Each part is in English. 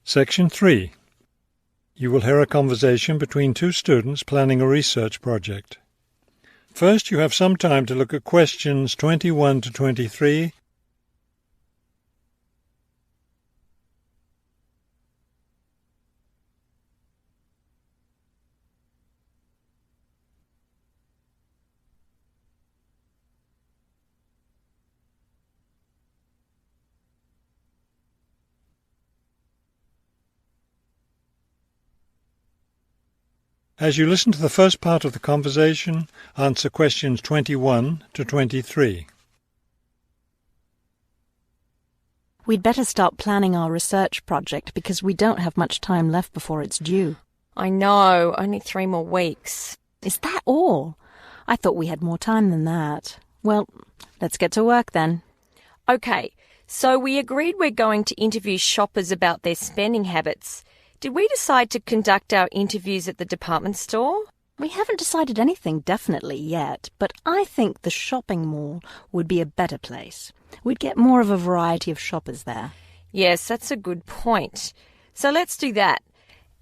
Section 3. You will hear a conversation between two students planning a research project. First, you have some time to look at questions 21 to 23 As you listen to the first part of the conversation, answer questions 21 to 23. We'd better start planning our research project because we don't have much time left before it's due. I know, only 3 more weeks. Is that all? I thought we had more time than that. Well, let's get to work then. Okay, so we agreed we're going to interview shoppers about their spending habits. Did we decide to conduct our interviews at the department store? We haven't decided anything definitely yet, but I think the shopping mall would be a better place. We'd get more of a variety of shoppers there. Yes, that's a good point. So let's do that.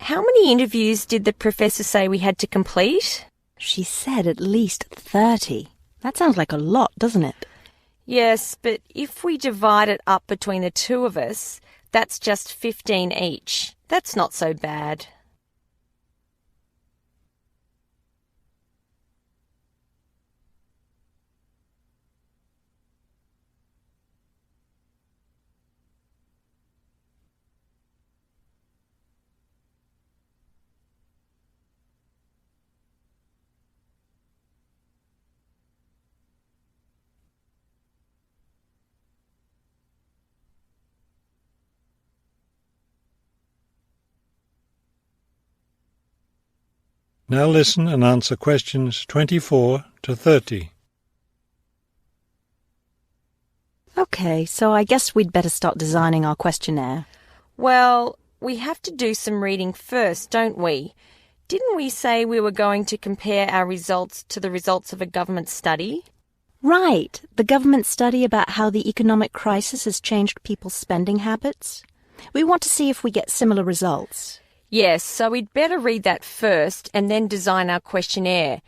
How many interviews did the professor say we had to complete? She said at least 30. That sounds like a lot, doesn't it? Yes, but if we divide it up between the two of us, that's just 15 each. That's not so bad. Now listen and answer questions 24 to 30. Okay, so I guess we'd better start designing our questionnaire. Well, we have to do some reading first, don't we? Didn't we say we were going to compare our results to the results of a government study? Right, the government study about how the economic crisis has changed people's spending habits. We want to see if we get similar results. Yes, so we'd better read that first and then design our questionnaire.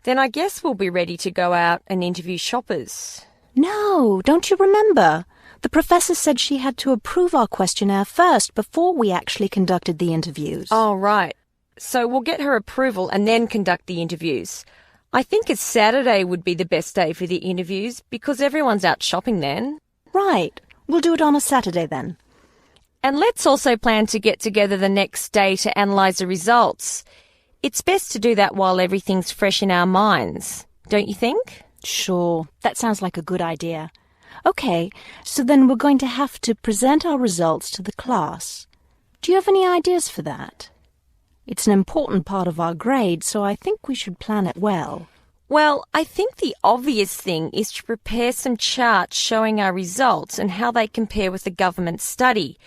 Then I guess we'll be ready to go out and interview shoppers. No, don't you remember? The professor said she had to approve our questionnaire first before we actually conducted the interviews. Oh, right. So we'll get her approval and then conduct the interviews. I think a Saturday would be the best day for the interviews because everyone's out shopping then. Right. We'll do it on a Saturday then. And let's also plan to get together the next day to analyse the results. It's best to do that while everything's fresh in our minds, don't you think? Sure, that sounds like a good idea. Okay, so then we're going to have to present our results to the class. Do you have any ideas for that? It's an important part of our grade, so I think we should plan it well. Well, I think the obvious thing is to prepare some charts showing our results and how they compare with the government study.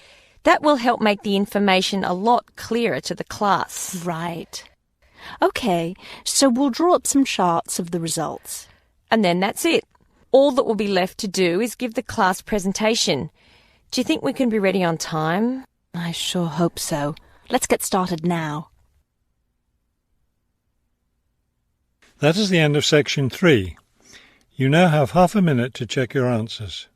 That will help make the information a lot clearer to the class. Right. Okay, so we'll draw up some charts of the results. And then that's it. All that will be left to do is give the class presentation. Do you think we can be ready on time? I sure hope so. Let's get started now. That is the end of section 3. You now have half a minute to check your answers.